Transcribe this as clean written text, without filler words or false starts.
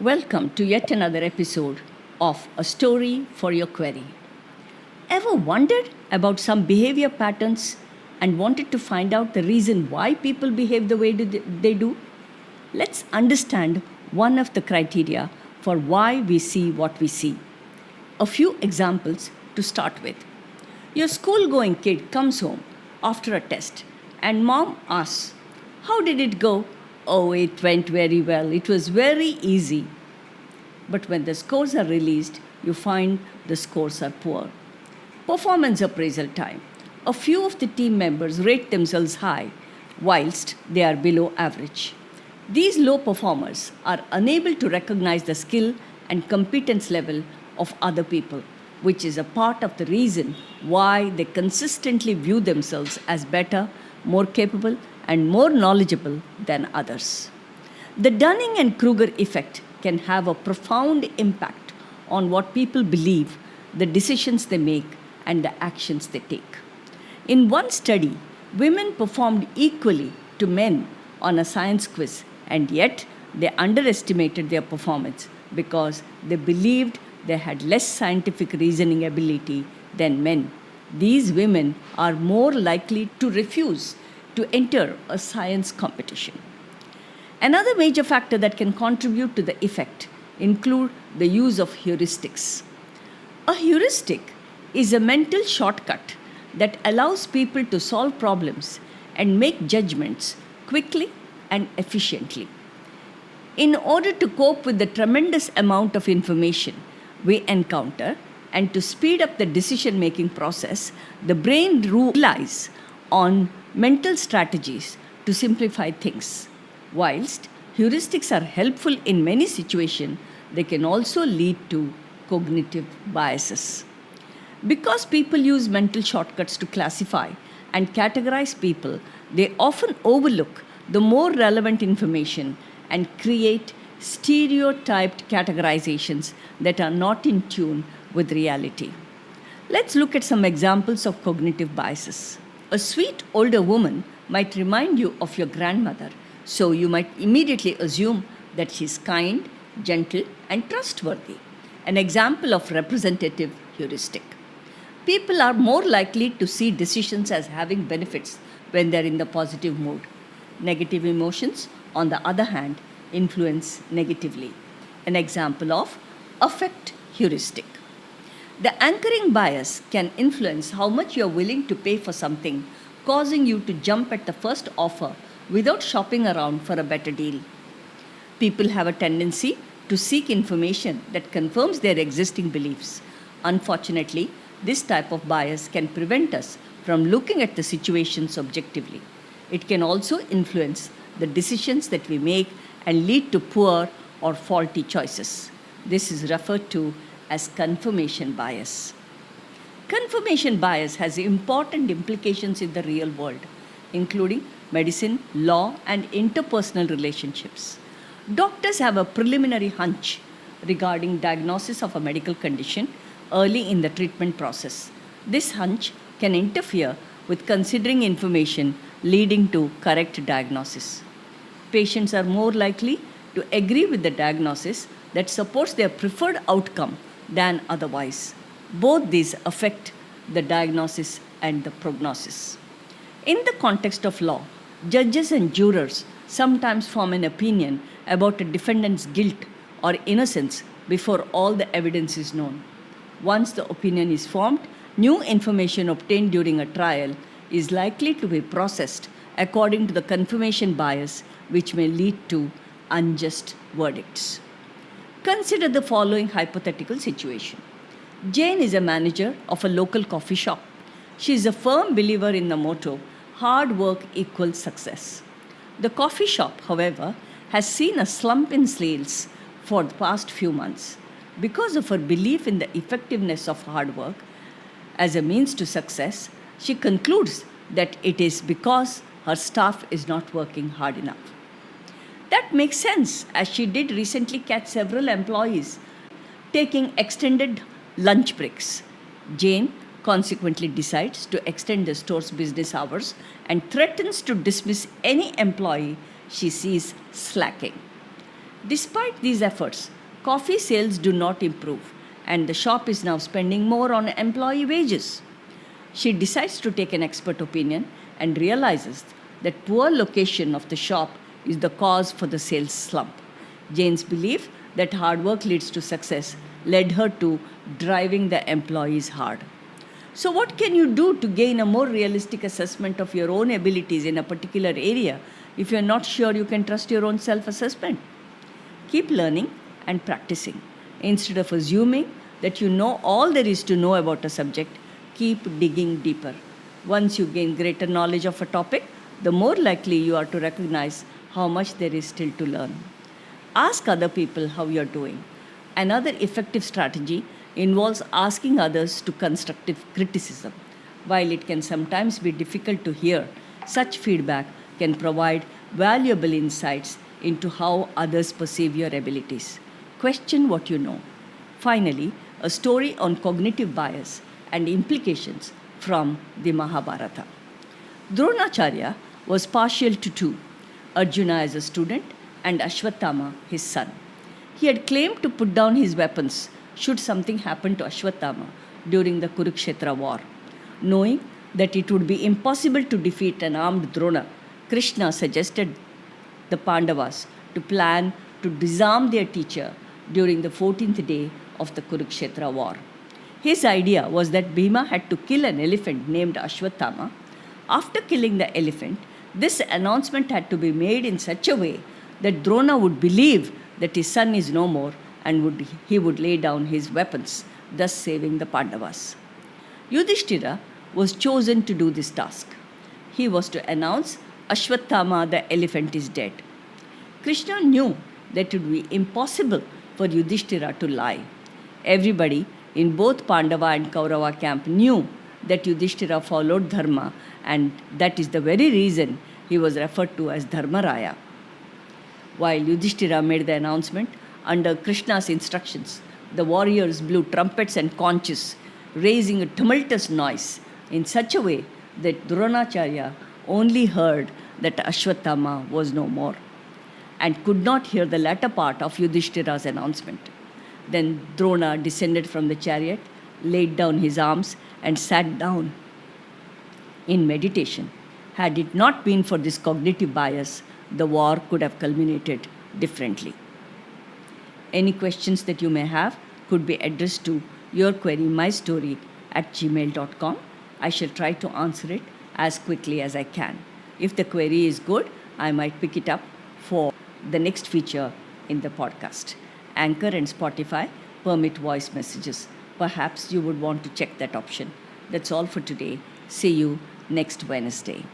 Welcome to yet another episode of A Story for Your Query. Ever wondered about some behavior patterns and wanted to find out the reason why people behave the way they do? Let's understand one of the criteria for why we see what we see. A few examples to start with. Your school going kid comes home after a test and mom asks, "How did it go?" "Oh, it went very well. It was very easy." But when the scores are released, you find the scores are poor. Performance appraisal time. A few of the team members rate themselves high, whilst they are below average. These low performers are unable to recognize the skill and competence level of other people, which is a part of the reason why they consistently view themselves as better, more capable, and more knowledgeable than others. The Dunning and Kruger effect can have a profound impact on what people believe, the decisions they make, and the actions they take. In one study, women performed equally to men on a science quiz, and yet they underestimated their performance because they believed they had less scientific reasoning ability than men. These women are more likely to refuse to enter a science competition. Another major factor that can contribute to the effect include the use of heuristics. A heuristic is a mental shortcut that allows people to solve problems and make judgments quickly and efficiently. In order to cope with the tremendous amount of information we encounter and to speed up the decision making process, the brain relies on mental strategies to simplify things. Whilst heuristics are helpful in many situations, they can also lead to cognitive biases. Because people use mental shortcuts to classify and categorize people, they often overlook the more relevant information and create stereotyped categorizations that are not in tune with reality. Let's look at some examples of cognitive biases. A sweet older woman might remind you of your grandmother, so you might immediately assume that she's kind, gentle, and trustworthy. An example of representative heuristic. People are more likely to see decisions as having benefits when they're in the positive mood. Negative emotions, on the other hand, influence negatively. An example of affect heuristic. The anchoring bias can influence how much you're willing to pay for something, causing you to jump at the first offer without shopping around for a better deal. People have a tendency to seek information that confirms their existing beliefs. Unfortunately, this type of bias can prevent us from looking at the situations objectively. It can also influence the decisions that we make and lead to poor or faulty choices. This is referred to as confirmation bias. Confirmation bias has important implications in the real world, including medicine, law, and interpersonal relationships. Doctors have a preliminary hunch regarding diagnosis of a medical condition early in the treatment process. This hunch can interfere with considering information leading to correct diagnosis. Patients are more likely to agree with the diagnosis that supports their preferred outcome than otherwise. Both these affect the diagnosis and the prognosis. In the context of law, judges and jurors sometimes form an opinion about a defendant's guilt or innocence before all the evidence is known. Once the opinion is formed, new information obtained during a trial is likely to be processed according to the confirmation bias, which may lead to unjust verdicts. Consider the following hypothetical situation. Jane is a manager of a local coffee shop. She is a firm believer in the motto, hard work equals success. The coffee shop, however, has seen a slump in sales for the past few months. Because of her belief in the effectiveness of hard work as a means to success, she concludes that it is because her staff is not working hard enough. That makes sense, as she did recently catch several employees taking extended lunch breaks. Jane consequently decides to extend the store's business hours and threatens to dismiss any employee she sees slacking. Despite these efforts, coffee sales do not improve, and the shop is now spending more on employee wages. She decides to take an expert opinion and realizes that poor location of the shop is the cause for the sales slump. Jane's belief that hard work leads to success led her to driving the employees hard. So, what can you do to gain a more realistic assessment of your own abilities in a particular area if you're not sure you can trust your own self assessment? Keep learning and practicing. Instead of assuming that you know all there is to know about a subject, keep digging deeper. Once you gain greater knowledge of a topic, the more likely you are to recognize how much there is still to learn. Ask other people how you're doing. Another effective strategy involves asking others to constructive criticism. While it can sometimes be difficult to hear, such feedback can provide valuable insights into how others perceive your abilities. Question what you know. Finally, a story on cognitive bias and implications from the Mahabharata. Dronacharya was partial to two, Arjuna as a student and Ashwatthama, his son. He had claimed to put down his weapons should something happen to Ashwatthama during the Kurukshetra war. Knowing that it would be impossible to defeat an armed Drona, Krishna suggested the Pandavas to plan to disarm their teacher during the 14th day of the Kurukshetra war. His idea was that Bhima had to kill an elephant named Ashwatthama. After killing the elephant, this announcement had to be made in such a way that Drona would believe that his son is no more and he would lay down his weapons, thus saving the Pandavas. Yudhishthira was chosen to do this task. He was to announce Ashwatthama the elephant is dead. Krishna knew that it would be impossible for Yudhishthira to lie. Everybody in both Pandava and Kaurava camp knew that Yudhishthira followed Dharma, and that is the very reason he was referred to as Dharmaraya. While Yudhishthira made the announcement, under Krishna's instructions, the warriors blew trumpets and conches, raising a tumultuous noise in such a way that Dronacharya only heard that Ashwatthama was no more and could not hear the latter part of Yudhishthira's announcement. Then Drona descended from the chariot, laid down his arms, and sat down in meditation. Had it not been for this cognitive bias, the war could have culminated differently. Any questions that you may have could be addressed to yourquerymystory@gmail.com. I shall try to answer it as quickly as I can. If the query is good, I might pick it up for the next feature in the podcast. Anchor and Spotify permit voice messages. Perhaps you would want to check that option. That's all for today. See you next Wednesday.